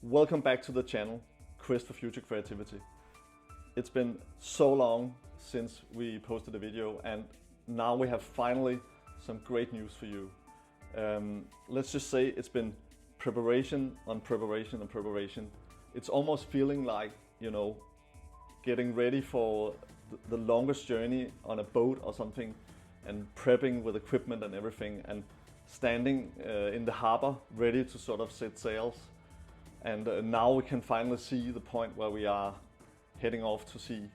Welcome back to the channel, Quest for Future Creativity. It's been so long since we posted a video, and now we have finally some great news for you. Let's just say it's been preparation on preparation on preparation. It's almost feeling like, getting ready for the longest journey on a boat or something, and prepping with equipment and everything, and standing in the harbor ready to sort of set sails. And now we can finally see the point where we are heading off to sea.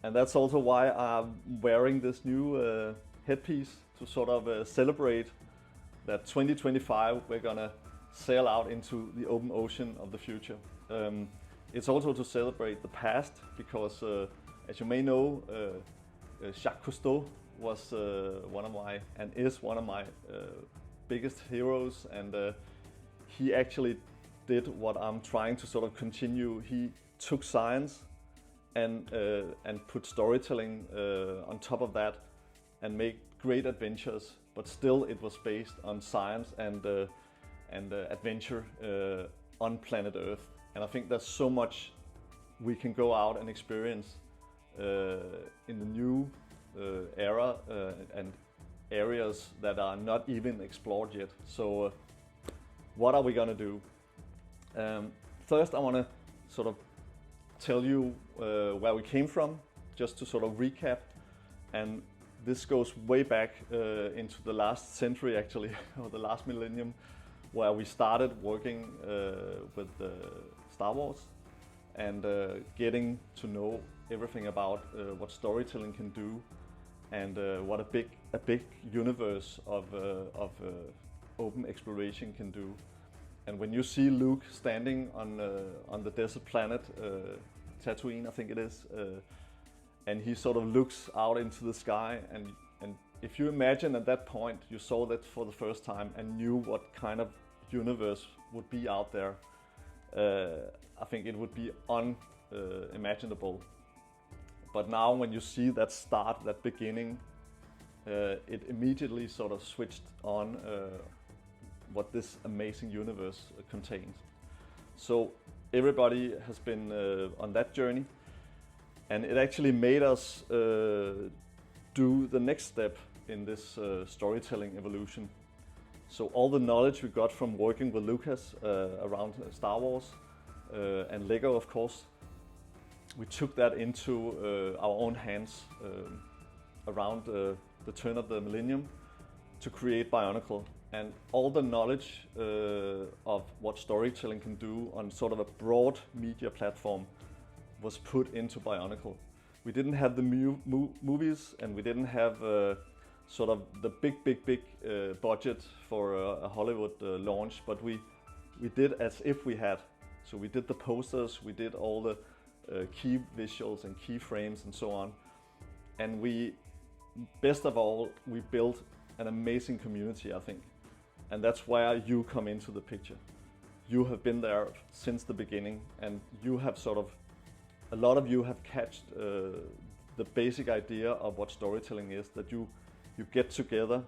And that's also why I'm wearing this new headpiece to sort of celebrate that 2025 we're gonna sail out into the open ocean of the future. It's also to celebrate the past because, as you may know, Jacques Cousteau was is one of my biggest heroes, and he actually did what I'm trying to sort of continue. He took science and put storytelling on top of that and made great adventures, but still it was based on science and adventure on planet Earth. And I think there's so much we can go out and experience in the new era and areas that are not even explored yet. So what are we gonna do? First, I want to sort of tell you where we came from, just to sort of recap. And this goes way back into the last century, actually, or the last millennium, where we started working with Star Wars and getting to know everything about what storytelling can do, and what a big universe of open exploration can do. And when you see Luke standing on the desert planet, Tatooine, I think it is, and he sort of looks out into the sky, and if you imagine at that point you saw that for the first time and knew what kind of universe would be out there, I think it would be unimaginable. But now when you see that start, that beginning, it immediately sort of switched on what this amazing universe contains. So everybody has been on that journey, and it actually made us do the next step in this storytelling evolution. So all the knowledge we got from working with Lucas around Star Wars and Lego, of course, we took that into our own hands around the turn of the millennium to create Bionicle. And all the knowledge of what storytelling can do on sort of a broad media platform was put into Bionicle. We didn't have the movies, and we didn't have sort of the big budget for a Hollywood launch, but we did as if we had. So we did the posters, we did all the key visuals and key frames and so on. And best of all, we built an amazing community, I think. And that's where you come into the picture. You have been there since the beginning, and you have a lot of you have catched the basic idea of what storytelling is, that you get together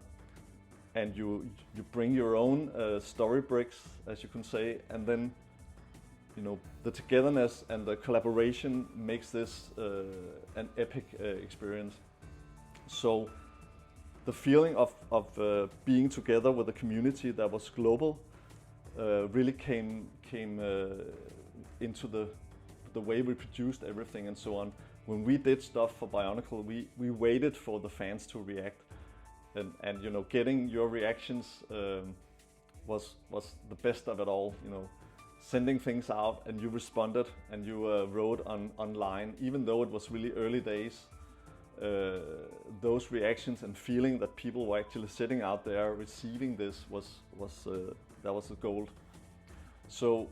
and you bring your own story bricks, as you can say, and then the togetherness and the collaboration makes this an epic experience. So the feeling of being together with a community that was global really came into the way we produced everything and so on. When we did stuff for Bionicle, we waited for the fans to react, and getting your reactions was the best of it all. Sending things out, and you responded, and you wrote online, even though it was really early days. Those reactions and feeling that people were actually sitting out there receiving this was the gold. So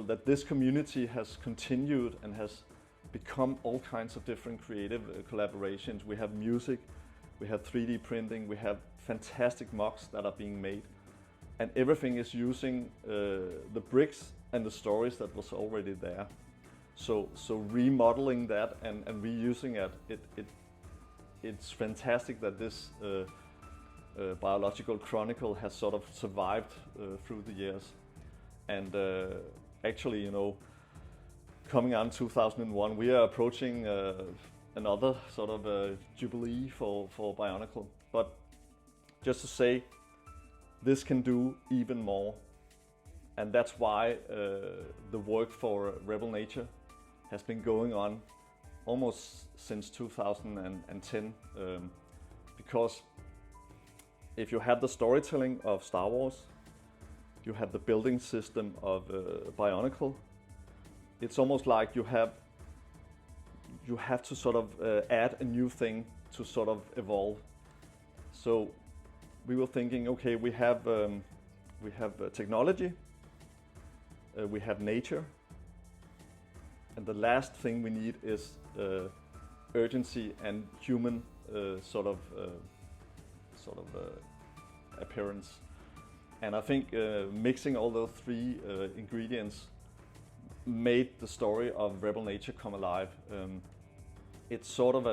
that this community has continued and has become all kinds of different creative collaborations. We have music, we have 3D printing, we have fantastic mocks that are being made, and everything is using the bricks and the stories that was already there. So remodeling that and reusing it's fantastic that this biological chronicle has sort of survived through the years. And actually, you know, coming on 2001, we are approaching another sort of jubilee for Bionicle. But just to say, this can do even more. And that's why the work for Rebel Nature has been going on almost since 2010. Because if you have the storytelling of Star Wars, you have the building system of Bionicle, it's almost like you have to sort of add a new thing to sort of evolve. So we were thinking, okay, we have technology, we have nature, and the last thing we need is urgency and human appearance. And I think mixing all those three ingredients made the story of Rebel Nature come alive. It's sort of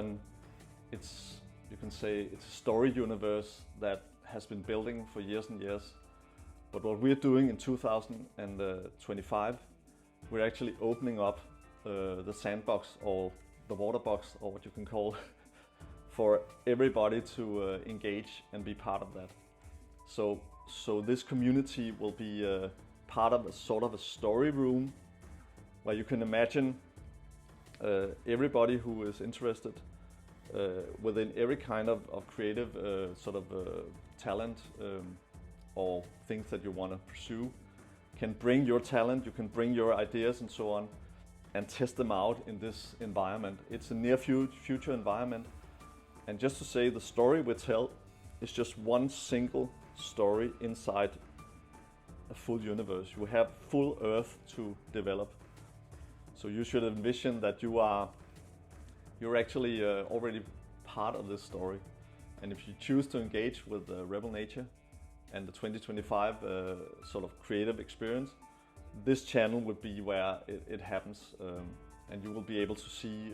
you can say it's a story universe that has been building for years and years. But what we're doing in 2025, we're actually opening up the sandbox or the water box, or what you can call, for everybody to engage and be part of that. So this community will be part of a sort of a story room where you can imagine everybody who is interested within every kind of creative talent or things that you want to pursue, can bring your talent, you can bring your ideas and so on, and test them out in this environment. It's a near future environment. And just to say, the story we tell is just one single story inside a full universe. You have full Earth to develop. So you should envision that you're actually already part of this story. And if you choose to engage with Rebel Nature and the 2025 sort of creative experience, this channel would be where it happens, and you will be able to see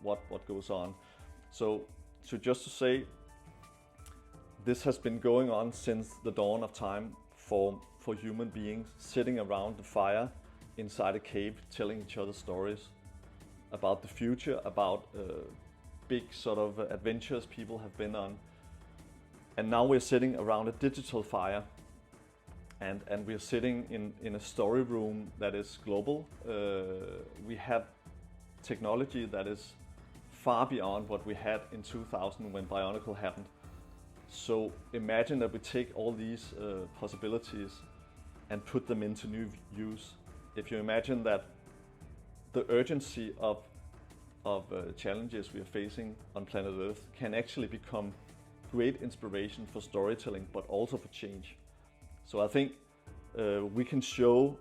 what goes on. So just to say, this has been going on since the dawn of time for human beings, sitting around the fire inside a cave, telling each other stories about the future, about big sort of adventures people have been on. And now we're sitting around a digital fire, and we're sitting in a story room that is global. We have technology that is far beyond what we had in 2000 when Bionicle happened. So imagine that we take all these possibilities and put them into new use. If you imagine that the urgency of challenges we are facing on planet Earth can actually become great inspiration for storytelling, but also for change. So I think we can show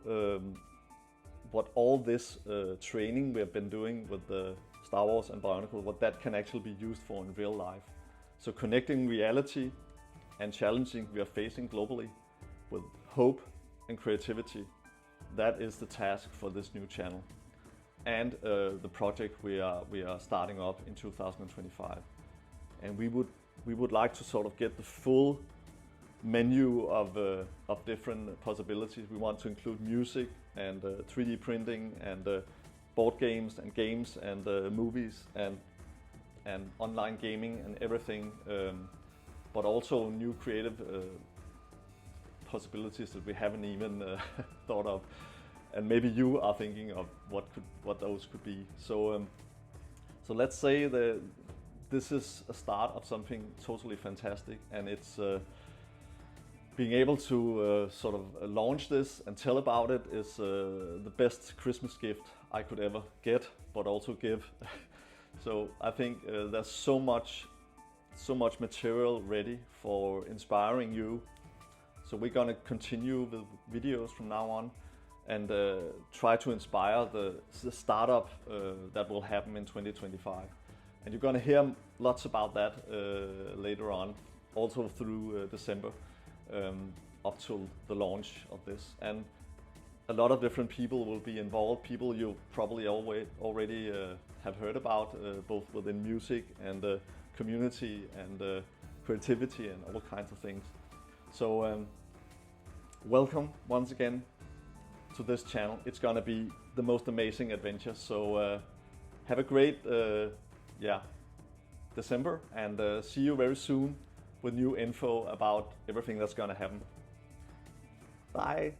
what all this training we have been doing with the Star Wars and Bionicle, what that can actually be used for in real life. So connecting reality and challenging we are facing globally with hope and creativity, that is the task for this new channel and the project we are starting up in 2025. And we would like to sort of get the full menu of different possibilities. We want to include music and 3D printing and board games and movies and online gaming and everything, but also new creative possibilities that we haven't even thought of, and maybe you are thinking of what those could be. So let's say that this is a start of something totally fantastic, and it's being able to sort of launch this and tell about it is the best Christmas gift I could ever get, but also give. So I think there's so much material ready for inspiring you. So we're gonna continue with videos from now on and try to inspire the startup that will happen in 2025. And you're gonna hear lots about that later on, also through December, up till the launch of this. And a lot of different people will be involved, people you probably already have heard about, both within music and community and creativity and all kinds of things. So welcome once again to this channel. It's gonna be the most amazing adventure. So have a great December, and see you very soon with new info about everything that's gonna happen. Bye.